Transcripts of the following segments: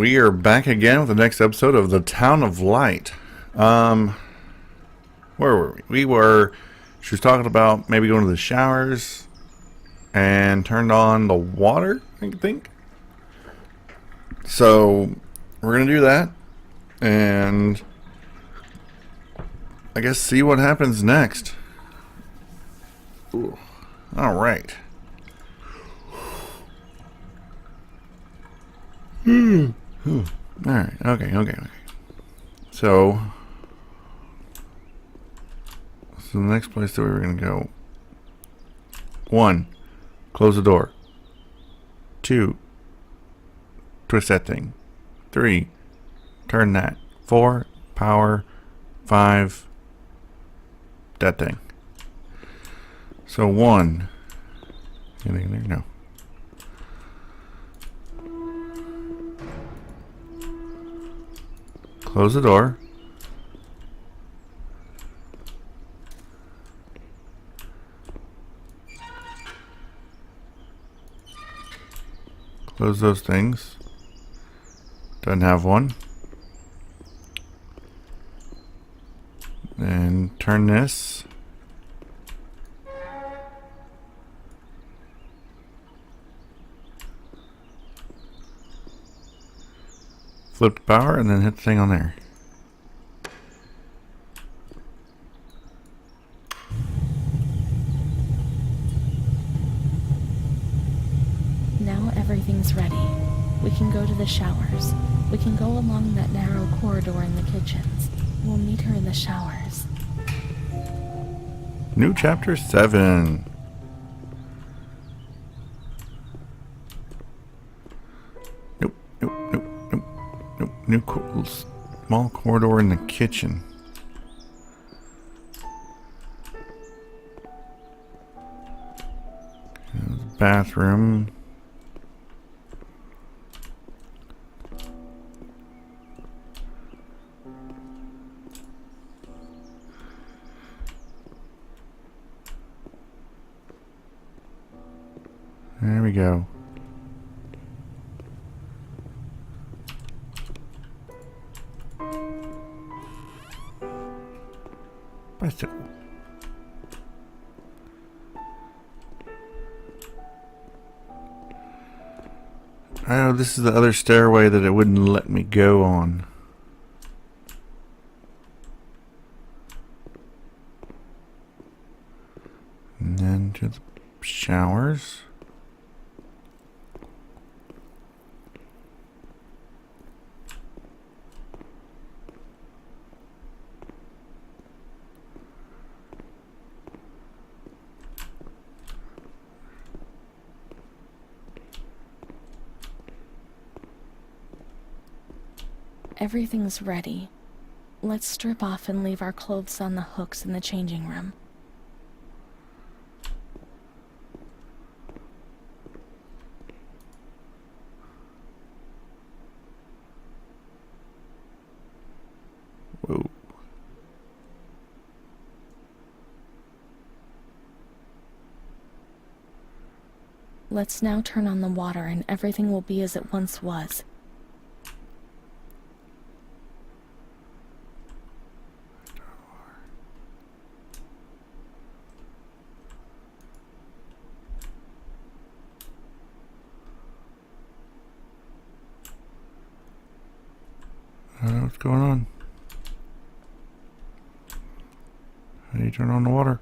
We are back again with the next episode of the Town of Light. Where were we? She was talking about maybe going to the showers and turned on the water, I think. So, we're going to do that and I guess see what happens next. Ooh. All right. Alright, okay. So the next place that we were going to go. 1. Close the door. 2. Twist that thing. 3. Turn that. 4. Power. 5. That thing. So 1. Anything there? No. Close the door. Close those things. Doesn't have one. And turn this. Flip the power and then hit the thing on there. Now everything's ready. We can go to the showers. We can go along that narrow corridor in the kitchens. We'll meet her in the showers. New chapter 7. Nope. New small corridor in the kitchen. Bathroom. There we go. Bicycle. Oh, this is the other stairway that it wouldn't let me go on. And then to the showers. Everything's ready. Let's strip off and leave our clothes on the hooks in the changing room. Whoa. Let's now turn on the water and everything will be as it once was. I don't know what's going on. How do you turn on the water?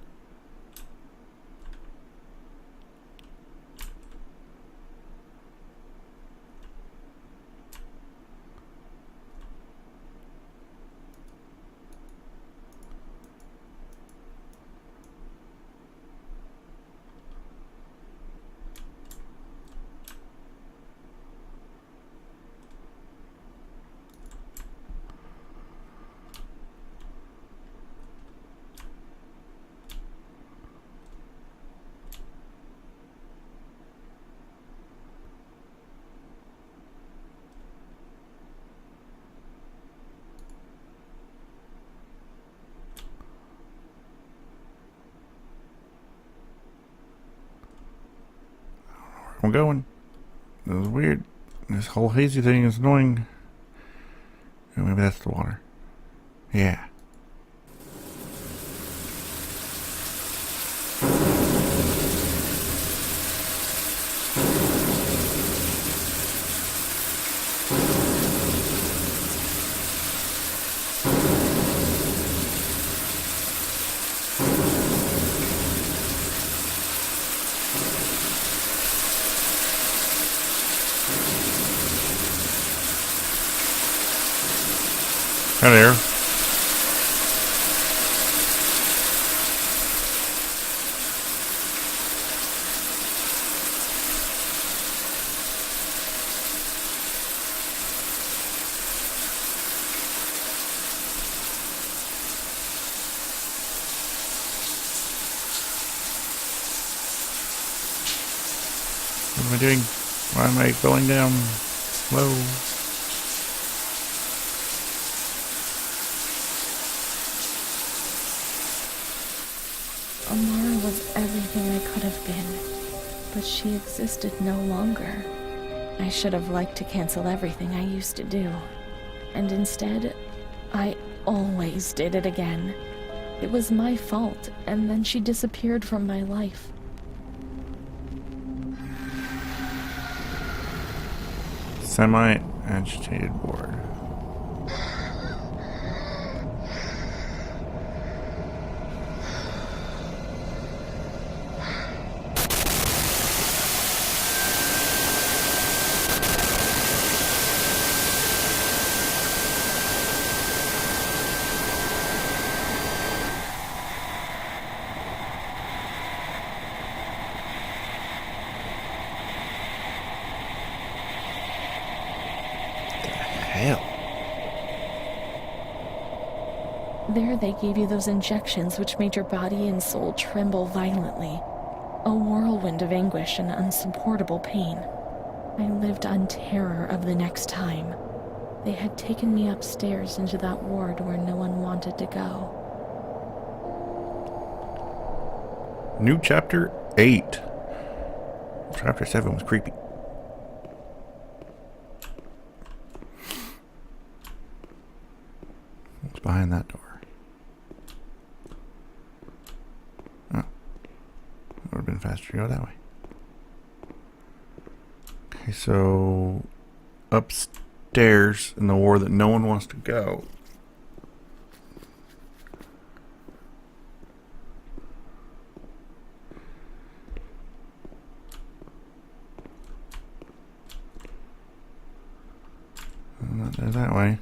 I'm going. This is weird. This whole hazy thing is annoying. Oh, maybe that's the water. Yeah. Hi there. What am I doing? Why am I going down? Whoa. Amara was everything I could have been, but she existed no longer. I should have liked to cancel everything I used to do, and instead, I always did it again. It was my fault, and then she disappeared from my life. Semi-agitated board. Hell. There they gave you those injections which made your body and soul tremble violently. A whirlwind of anguish and unsupportable pain. I lived on terror of the next time. They had taken me upstairs into that ward where no one wanted to go. New chapter 8. Chapter 7 was creepy. What's behind that door? Oh. It would have been faster to go that way. Okay, so upstairs in the ward that no one wants to go. Not there that way.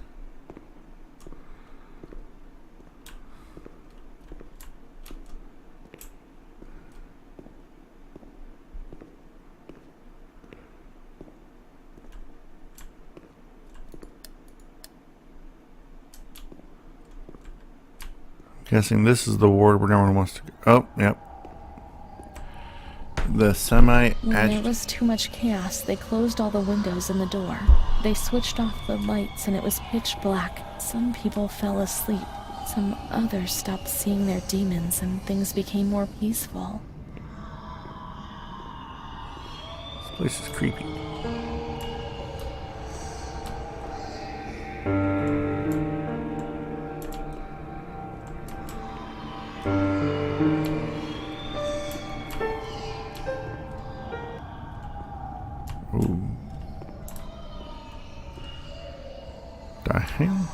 Guessing this is the ward where no one wants to go. Oh, yep. The When there was too much chaos, they closed all the windows and the door. They switched off the lights and it was pitch black. Some people fell asleep. Some others stopped seeing their demons and things became more peaceful. This place is creepy. Ooh. The hell?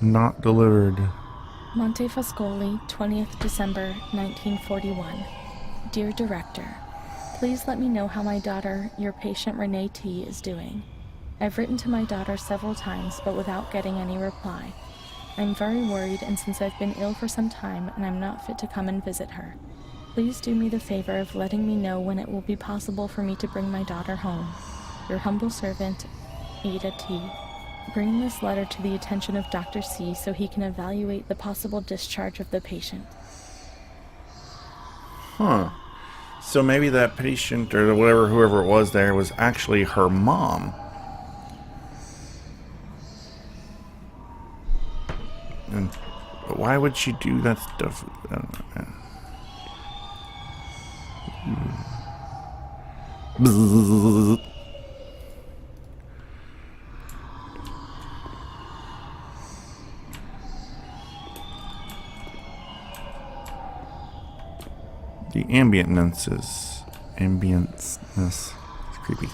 Not delivered. Montefascoli, 20th December, 1941. Dear Director, please let me know how my daughter, your patient Renee T, is doing. I've written to my daughter several times, but without getting any reply. I'm very worried, and since I've been ill for some time and I'm not fit to come and visit her, please do me the favor of letting me know when it will be possible for me to bring my daughter home. Your humble servant, Ada T. Bring this letter to the attention of Dr. C so he can evaluate the possible discharge of the patient. Huh. So maybe that patient or whatever, whoever it was there, was actually her mom. And But why would she do that stuff? I don't know. Bzzz. The ambience-ness is creepy.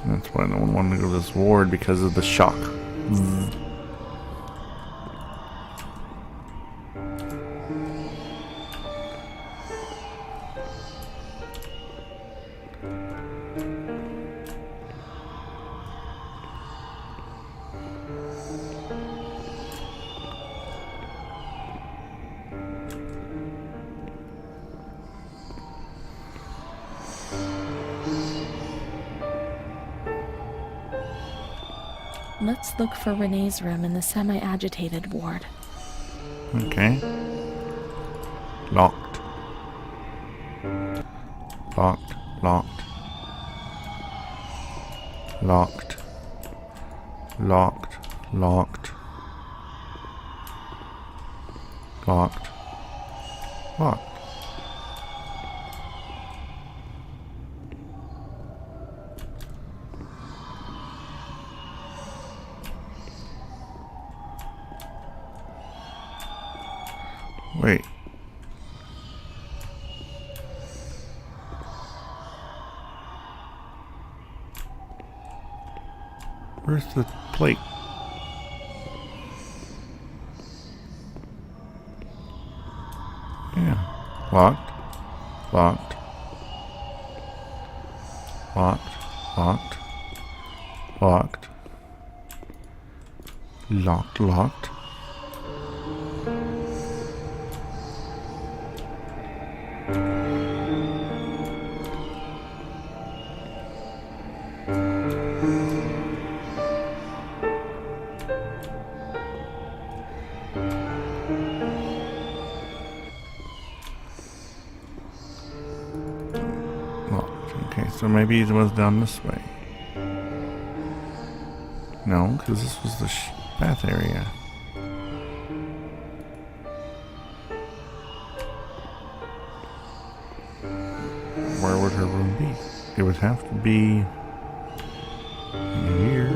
That's why no one wanted to go to this ward, because of the shock. Bzzz. Let's look for Renee's room in the semi-agitated ward. Okay. Locked. Locked. Locked. Locked. Locked. Locked. Locked. Locked. Wait. Where's the plate? Yeah. Locked. Locked. Locked. Locked. Locked. Locked. Locked. Okay, so maybe it was down this way. No, because this was the bath area. Where would her room be? It would have to be here.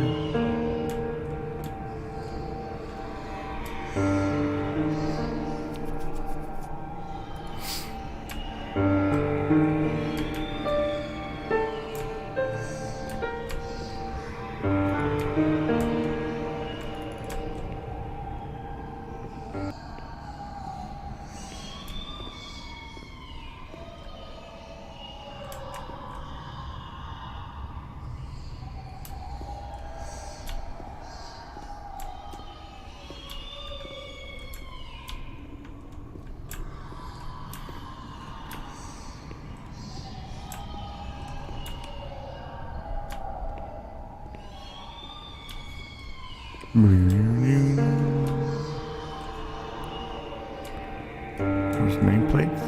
There's nameplates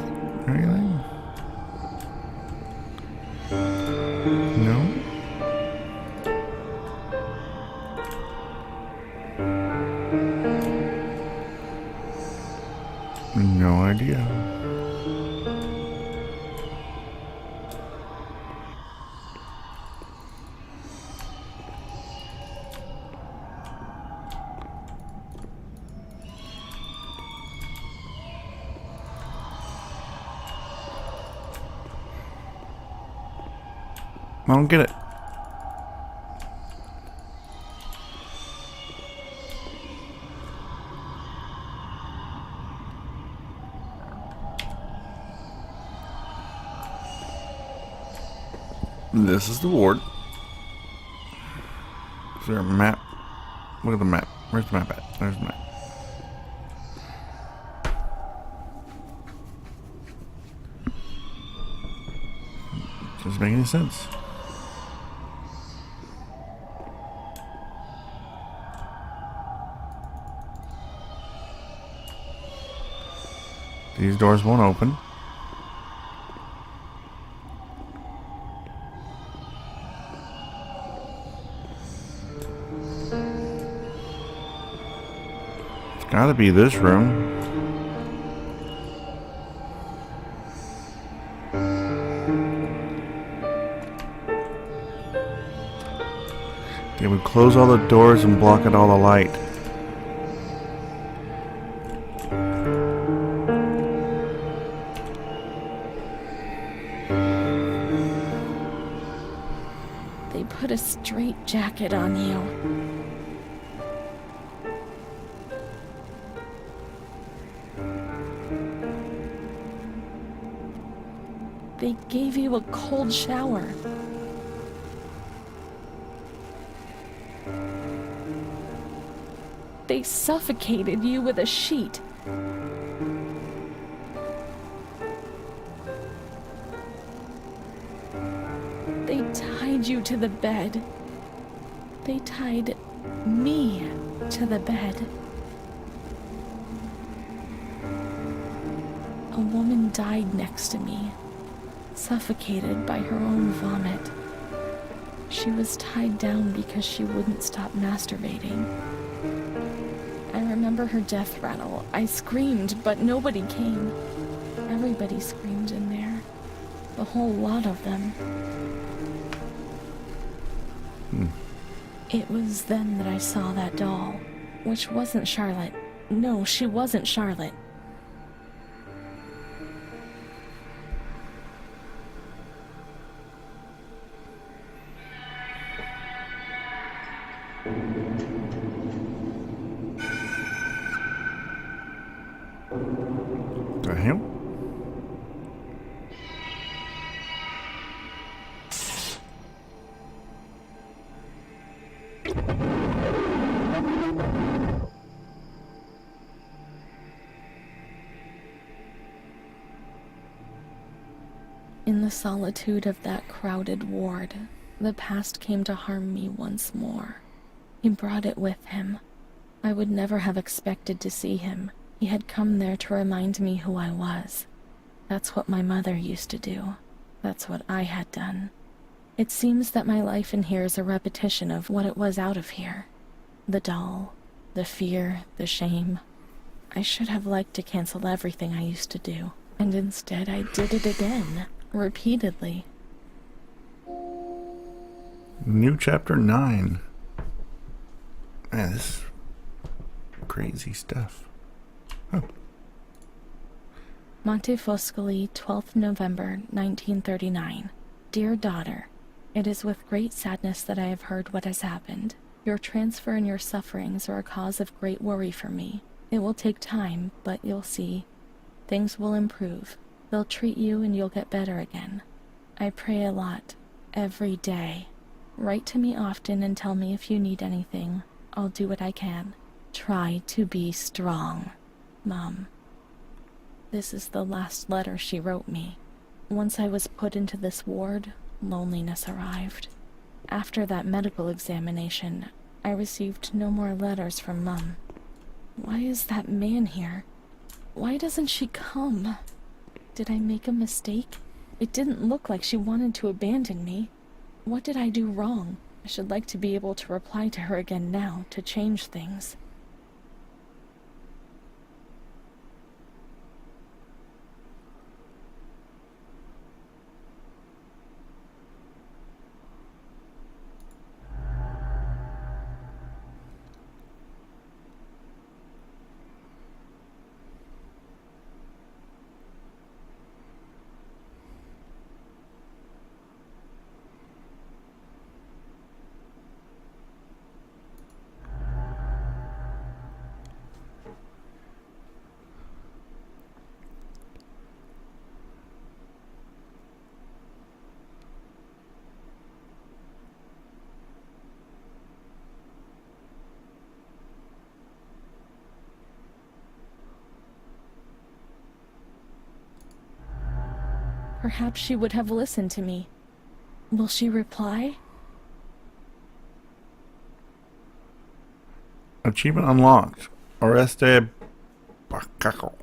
or anything? No? No idea. I don't get it. This is the ward. Is there a map? Look at the map. Where's the map at? There's the map. Doesn't make any sense. These doors won't open. It's gotta be this room. They would close all the doors and block out all the light. They put a straitjacket on you. They gave you a cold shower. They suffocated you with a sheet. They tied you to the bed. They tied me to the bed. A woman died next to me, suffocated by her own vomit. She was tied down because she wouldn't stop masturbating. I remember her death rattle. I screamed, but nobody came. Everybody screamed in there. The whole lot of them. It was then that I saw that doll, which wasn't Charlotte. No, she wasn't Charlotte. The hell? In the solitude of that crowded ward, the past came to harm me once more. He brought it with him. I would never have expected to see him. He had come there to remind me who I was. That's what my mother used to do. That's what I had done. It seems that my life in here is a repetition of what it was out of here. The doll, the fear, the shame. I should have liked to cancel everything I used to do, and instead I did it again, repeatedly. New chapter 9. Man, this is crazy stuff. Oh. Monte Foscoli, 12th November, 1939. Dear daughter, it is with great sadness that I have heard what has happened. Your transfer and your sufferings are a cause of great worry for me. It will take time, but you'll see. Things will improve. They'll treat you and you'll get better again. I pray a lot, every day. Write to me often and tell me if you need anything. I'll do what I can. Try to be strong, Mom. This is the last letter she wrote me. Once I was put into this ward, loneliness arrived. After that medical examination, I received no more letters from Mom. Why is that man here? Why doesn't she come? Did I make a mistake? It didn't look like she wanted to abandon me. What did I do wrong? I should like to be able to reply to her again now, to change things. Perhaps she would have listened to me. Will she reply? Achievement unlocked. Oreste Bacaco.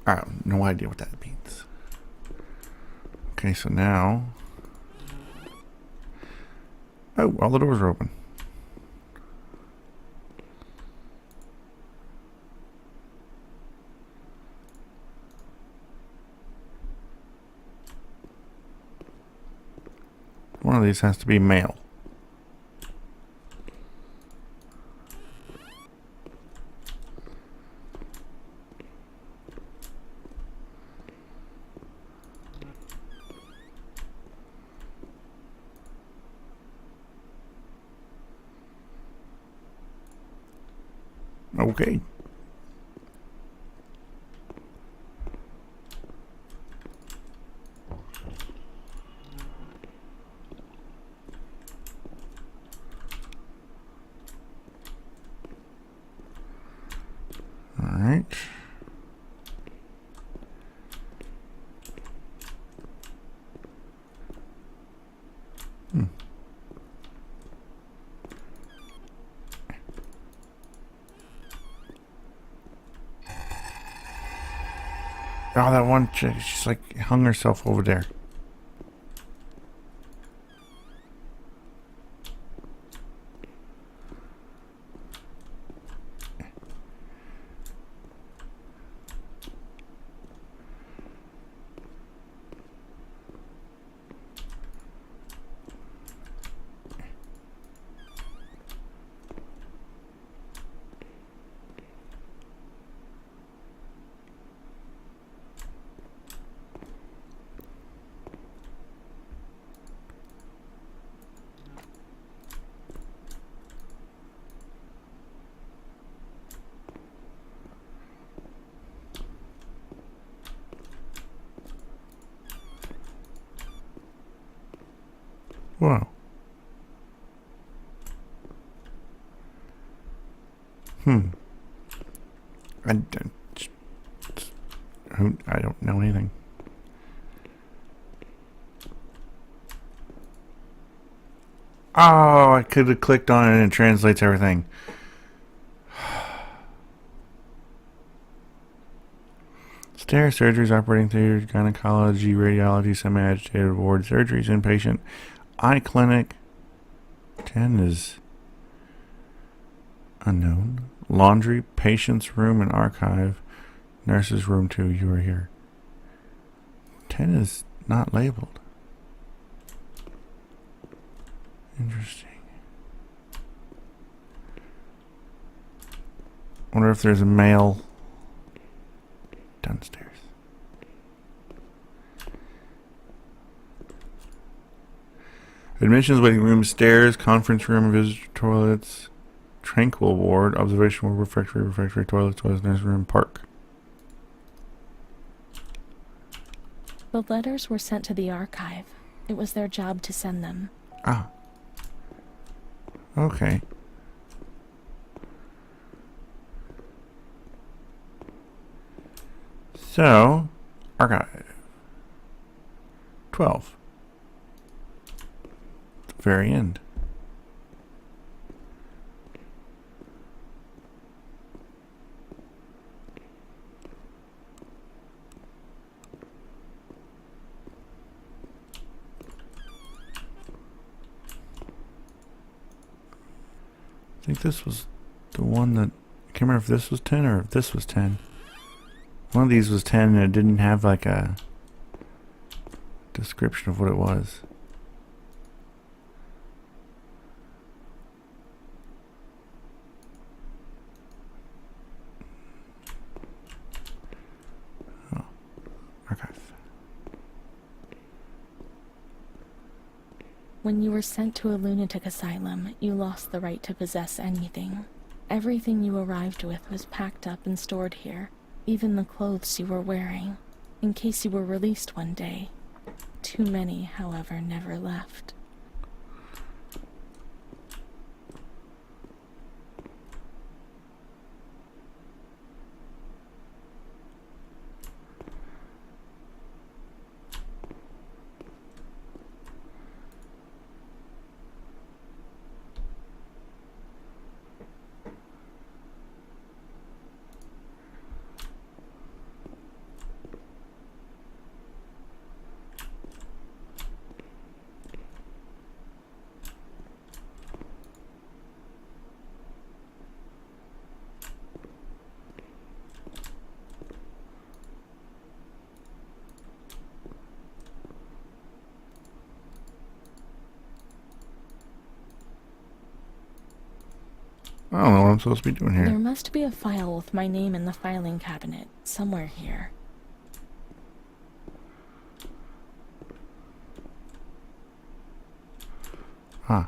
I have no idea what that means. Okay, so now... Oh, all the doors are open. one of these has to be male. Okay. All right. Oh, that one chick, she's like hung herself over there. Whoa. I don't know anything. Oh, I could have clicked on it and it translates everything. Stare surgeries, operating theater, gynecology, radiology, semi-agitated ward, surgeries, inpatient, eye clinic. 10 is unknown. Laundry, patient's room and archive, nurse's room 2. You are here. 10 is not labeled. Interesting. Wonder if there's a male downstairs. Admissions, waiting room, stairs, conference room, visitor toilets, tranquil ward, observation ward, refectory, toilets, nurse room, park. The letters were sent to the archive. It was their job to send them. Ah. Okay. So, archive. 12. The very end. I think this was the one that... I can't remember if this was 10 or if this was 10. One of these was 10 and it didn't have like a description of what it was. Oh, archive. When you were sent to a lunatic asylum, you lost the right to possess anything. Everything you arrived with was packed up and stored here, even the clothes you were wearing, in case you were released one day. Too many, however, never left. I don't know what I'm supposed to be doing There here. must be a file with my name in the filing cabinet somewhere here. Huh.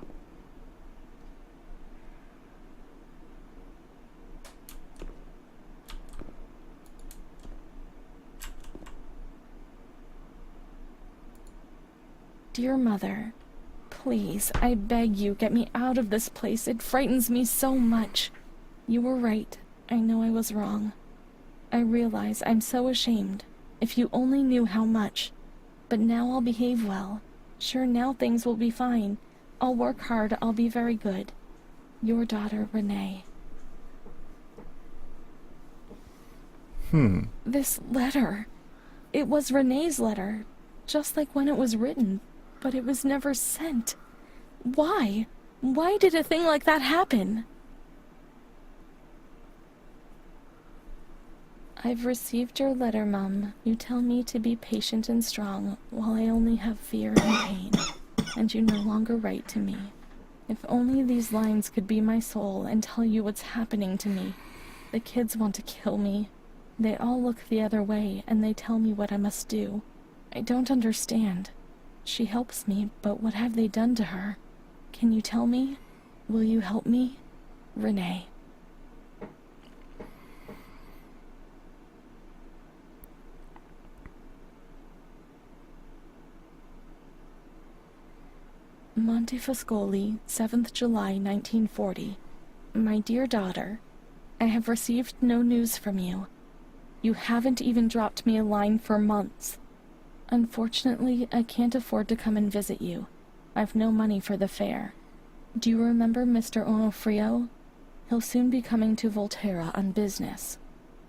Dear Mother, please, I beg you, get me out of this place. It frightens me so much. You were right. I know I was wrong. I realize I'm so ashamed. If you only knew how much. But now I'll behave well. Sure, now things will be fine. I'll work hard. I'll be very good. Your daughter, Renee. This letter. It was Renee's letter. Just like when it was written. But it was never sent. Why? Why did a thing like that happen? I've received your letter, Mum. You tell me to be patient and strong, while I only have fear and pain, and you no longer write to me. If only these lines could be my soul and tell you what's happening to me. The kids want to kill me. They all look the other way, and they tell me what I must do. I don't understand. She helps me, but what have they done to her? Can you tell me? Will you help me? Renee. Montefascoli, 7th July, 1940. My dear daughter, I have received no news from you. You haven't even dropped me a line for months. Unfortunately, I can't afford to come and visit you. I've no money for the fare. Do you remember Mr. Onofrio? He'll soon be coming to Volterra on business.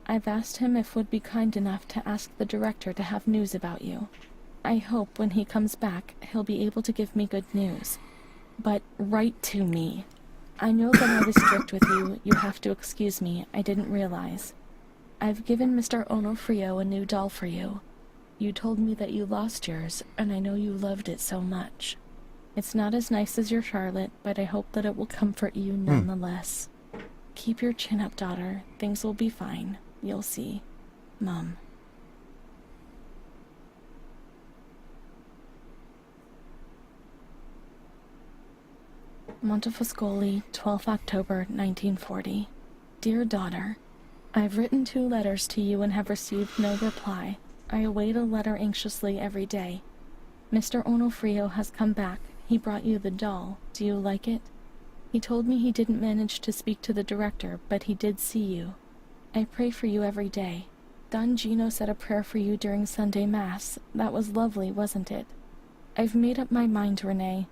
I've asked him if would be kind enough to ask the director to have news about you. I hope when he comes back, he'll be able to give me good news. But write to me. I know that I was strict with you. You have to excuse me. I didn't realize. I've given Mr. Onofrio a new doll for you. You told me that you lost yours, and I know you loved it so much. It's not as nice as your Charlotte, but I hope that it will comfort you nonetheless. Keep your chin up, daughter. Things will be fine. You'll see. Mom. Montefascoli, 12th October, 1940. Dear daughter, I've written 2 letters to you and have received no reply. I await a letter anxiously every day. Mr. Onofrio has come back. He brought you the doll. Do you like it? He told me he didn't manage to speak to the director, but he did see you. I pray for you every day. Don Gino said a prayer for you during Sunday Mass. That was lovely, wasn't it? I've made up my mind, Renee.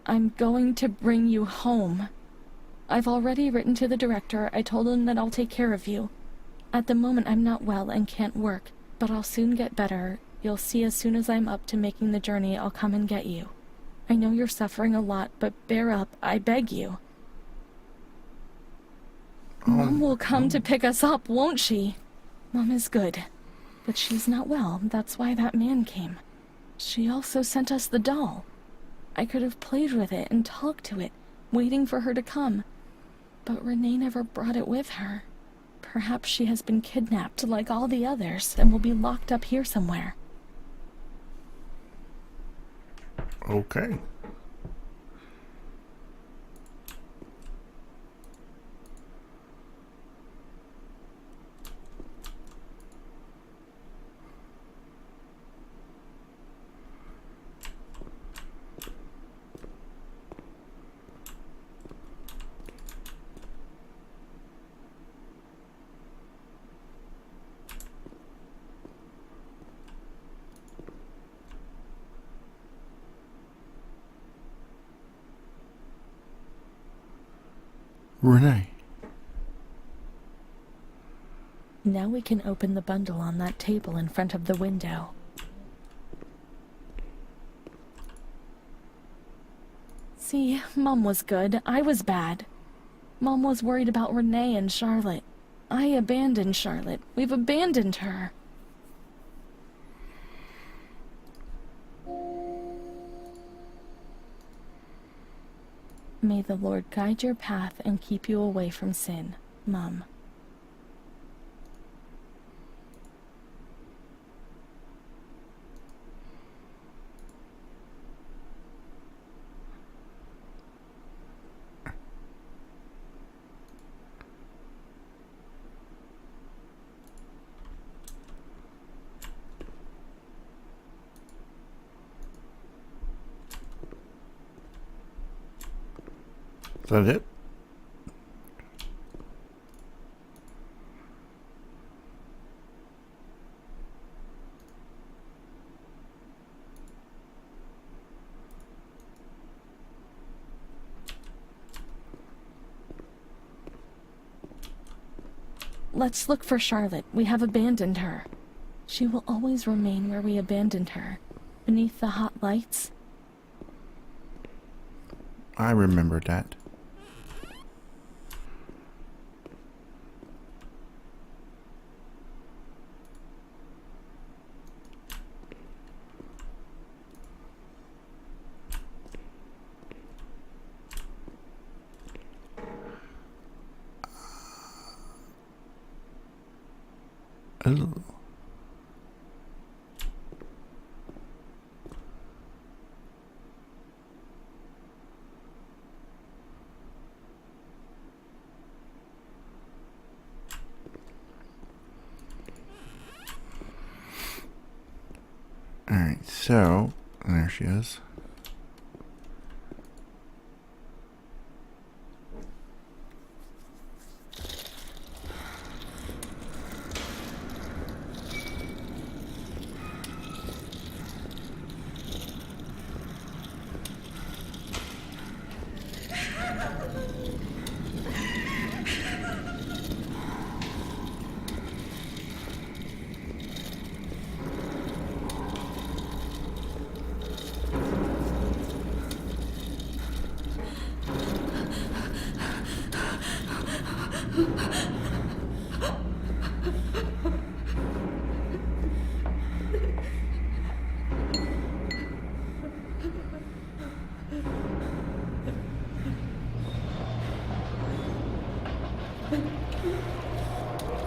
I'm going to bring you home. I've already written to the director. I told him that I'll take care of you. At the moment I'm not well and can't work, but I'll soon get better. You'll see as soon as I'm up to making the journey, I'll come and get you. I know you're suffering a lot, but bear up, I beg you. Mom will come to pick us up, won't she? Mom is good, but she's not well. That's why that man came. She also sent us the doll. I could have played with it and talked to it, waiting for her to come. But Renee never brought it with her. Perhaps she has been kidnapped like all the others and will be locked up here somewhere. Okay. Renee. Now we can open the bundle on that table in front of the window. See, Mom was good. I was bad. Mom was worried about Renee and Charlotte. I abandoned Charlotte. We've abandoned her. May the Lord guide your path and keep you away from sin, Mom. Is that it? Let's look for Charlotte. We have abandoned her. She will always remain where we abandoned her, beneath the hot lights. I remember that. Ooh. Alright, so there she is.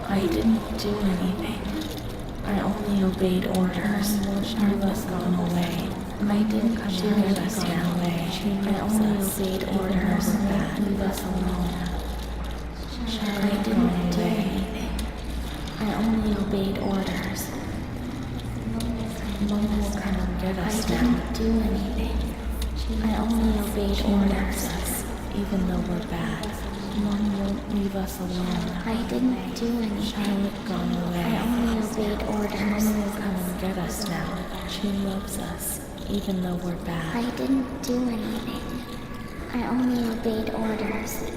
I didn't do anything. I only obeyed orders. Charlotte's gone away. I didn't do anything. I only obeyed orders. Leave us alone. I didn't do anything. I only obeyed orders. Mom will come and get us now. I didn't do anything. I only obeyed orders, even though we're bad. Mom won't leave us alone. I didn't do anything. Charlotte gone away. I only obeyed orders. Mom will come and get us now. She loves us, even though we're bad. I didn't do anything. I only obeyed orders.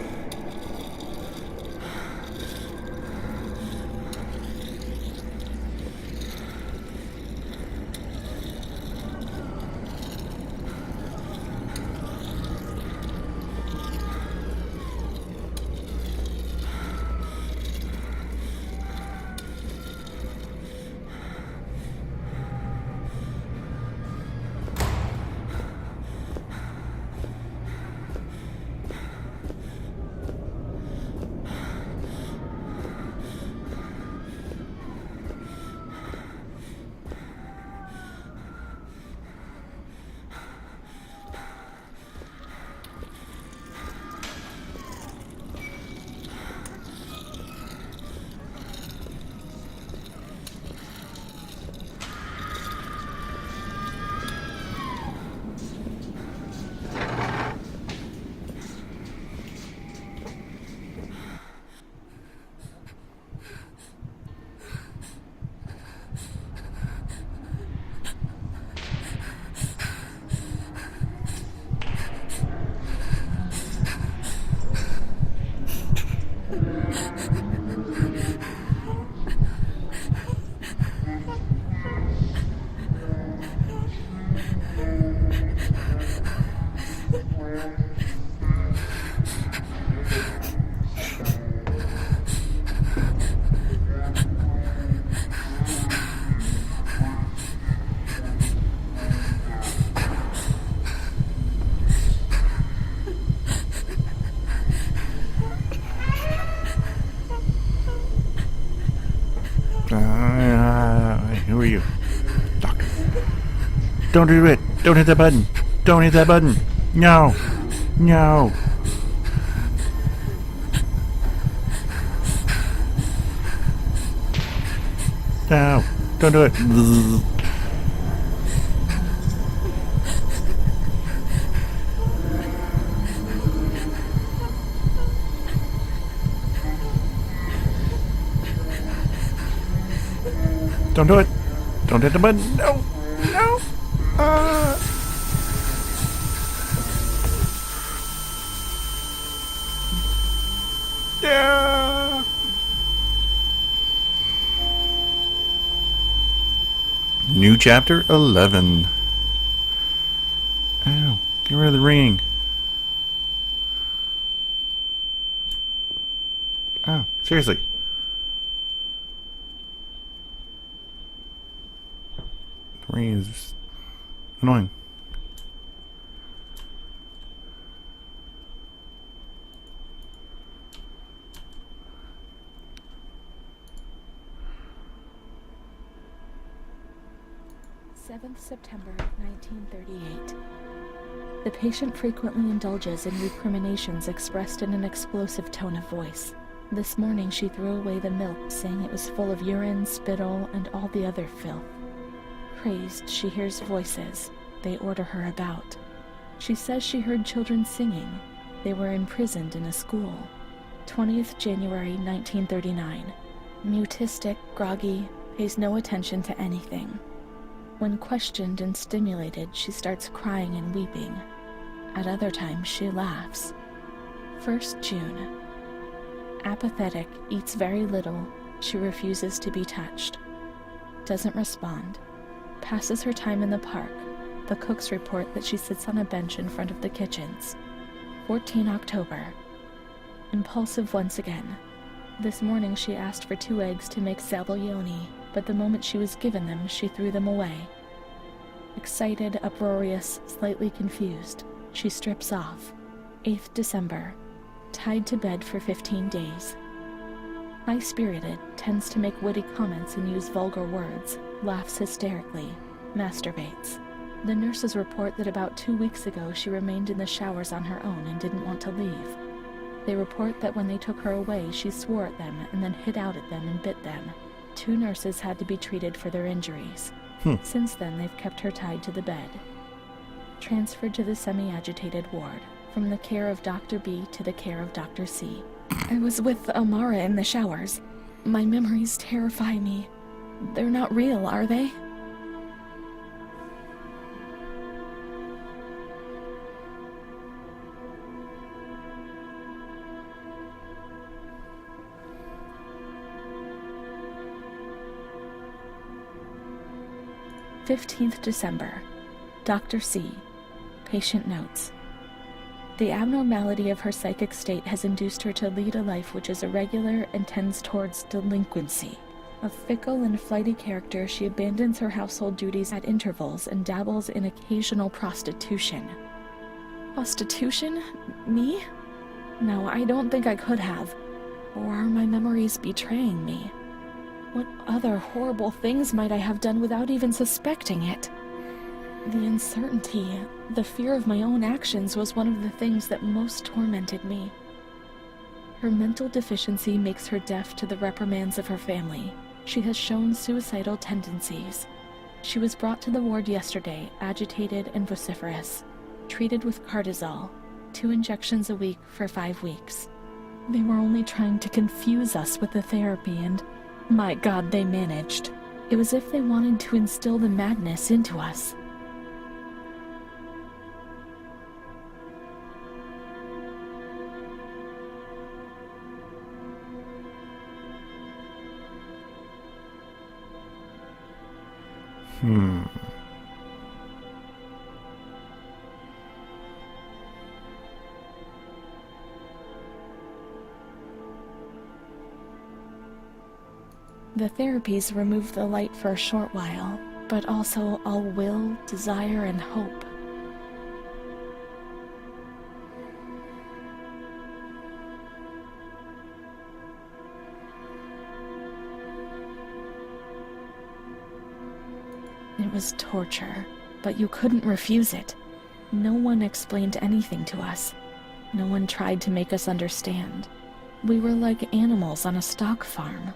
Who are you? Doctor. Don't do it. Don't hit that button. Don't hit that button. No. No. No. Don't do it. Don't do it. Don't hit the button. No. No. Yeah. New chapter 11. Ow. Get rid of the ring. Oh, seriously. The ring is annoying. September 1938. The patient frequently indulges in recriminations expressed in an explosive tone of voice. This morning she threw away the milk, saying it was full of urine, spittle, and all the other filth. Crazed, she hears voices. They order her about. She says she heard children singing. They were imprisoned in a school. 20th January 1939. Mutistic, groggy, pays no attention to anything. When questioned and stimulated, she starts crying and weeping. At other times, she laughs. 1st June. Apathetic, eats very little. She refuses to be touched. Doesn't respond. Passes her time in the park. The cooks report that she sits on a bench in front of the kitchens. 14 October. Impulsive once again. This morning she asked for 2 eggs to make zabaione, but the moment she was given them, she threw them away. Excited, uproarious, slightly confused, she strips off. 8th December. Tied to bed for 15 days. High-spirited, tends to make witty comments and use vulgar words, laughs hysterically, masturbates. The nurses report that about 2 weeks ago she remained in the showers on her own and didn't want to leave. They report that when they took her away, she swore at them and then hit out at them and bit them. 2 nurses had to be treated for their injuries. Since then, they've kept her tied to the bed. Transferred to the semi-agitated ward, from the care of Dr. B to the care of Dr. C. I was with Amara in the showers. My memories terrify me. They're not real, are they? "15th December. Dr. C. Patient notes. The abnormality of her psychic state has induced her to lead a life which is irregular and tends towards delinquency. A fickle and flighty character, she abandons her household duties at intervals and dabbles in occasional prostitution." Prostitution? Me? No, I don't think I could have. Or are my memories betraying me? What other horrible things might I have done without even suspecting it? The uncertainty, the fear of my own actions was one of the things that most tormented me. Her mental deficiency makes her deaf to the reprimands of her family. She has shown suicidal tendencies. She was brought to the ward yesterday, agitated and vociferous, treated with cortisol, 2 injections a week for 5 weeks. They were only trying to confuse us with the therapy, and my God, they managed. It was as if they wanted to instill the madness into us. The therapies remove the light for a short while, but also all will, desire, and hope. It was torture, but you couldn't refuse it. No one explained anything to us. No one tried to make us understand. We were like animals on a stock farm.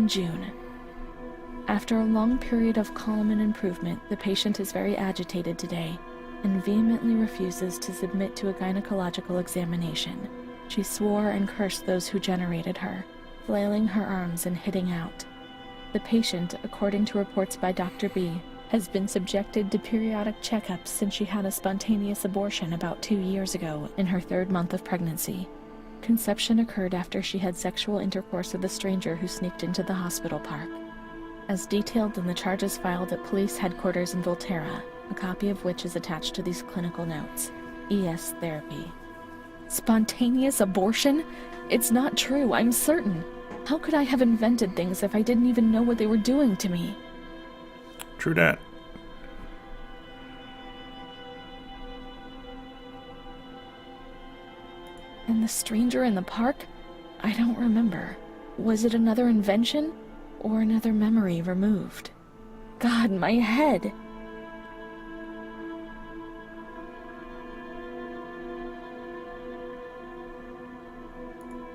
June 2nd. After a long period of calm and improvement, the patient is very agitated today and vehemently refuses to submit to a gynecological examination. She swore and cursed those who generated her, flailing her arms and hitting out. The patient, according to reports by Dr. B, has been subjected to periodic checkups since she had a spontaneous abortion about 2 years ago in her 3rd month of pregnancy. Conception occurred after she had sexual intercourse with a stranger who sneaked into the hospital park. As detailed in the charges filed at police headquarters in Volterra, a copy of which is attached to these clinical notes. ES therapy. Spontaneous abortion? It's not true, I'm certain. How could I have invented things if I didn't even know what they were doing to me? True that. And the stranger in the park? I don't remember. Was it another invention? Or another memory removed? God, my head!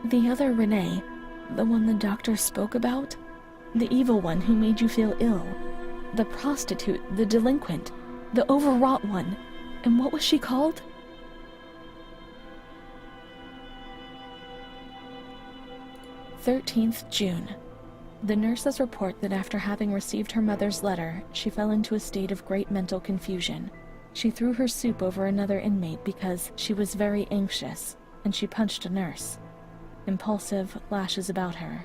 The other Renee, the one the doctor spoke about? The evil one who made you feel ill? The prostitute, the delinquent, the overwrought one. And what was she called? June 13th. The nurses report that after having received her mother's letter, she fell into a state of great mental confusion. She threw her soup over another inmate because she was very anxious, and she punched a nurse. Impulsive, lashes about her.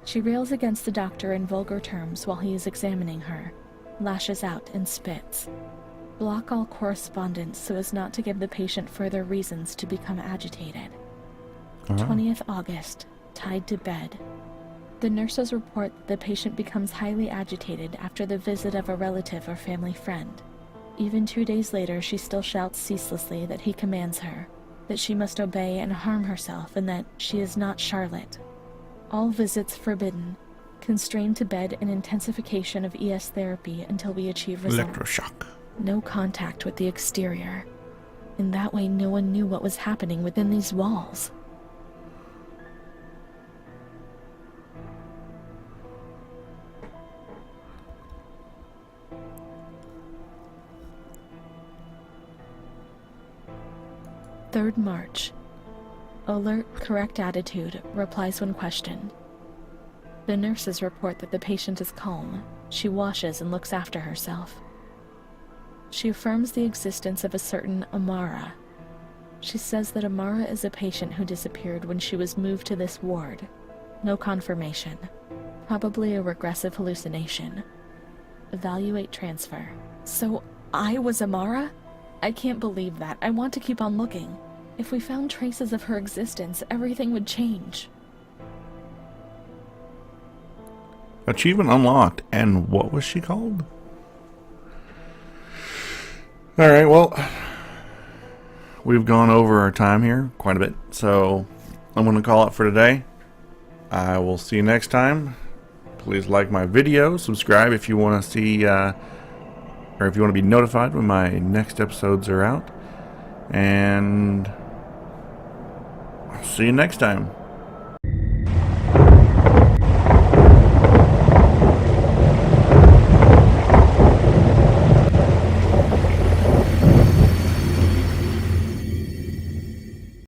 She rails against the doctor in vulgar terms while he is examining her, lashes out and spits. Block all correspondence so as not to give the patient further reasons to become agitated. 20th August, tied to bed. The nurses report that the patient becomes highly agitated after the visit of a relative or family friend. Even 2 days later, she still shouts ceaselessly that he commands her, that she must obey and harm herself, and that she is not Charlotte. All visits forbidden, constrained to bed and intensification of ES therapy until we achieve results. Electroshock. No contact with the exterior. In that way, no one knew what was happening within these walls. March 3rd. Alert, correct attitude, replies when questioned. The nurses report that the patient is calm. She washes and looks after herself. She affirms the existence of a certain Amara. She says that Amara is a patient who disappeared when she was moved to this ward. No confirmation. Probably a regressive hallucination. Evaluate transfer. So I was Amara? I can't believe that. I want to keep on looking. If we found traces of her existence, everything would change. Achievement unlocked. And what was she called? Alright, well, we've gone over our time here quite a bit, so I'm going to call it for today. I will see you next time. Please like my video, subscribe if you want to see, or if you want to be notified when my next episodes are out. And I'll see you next time.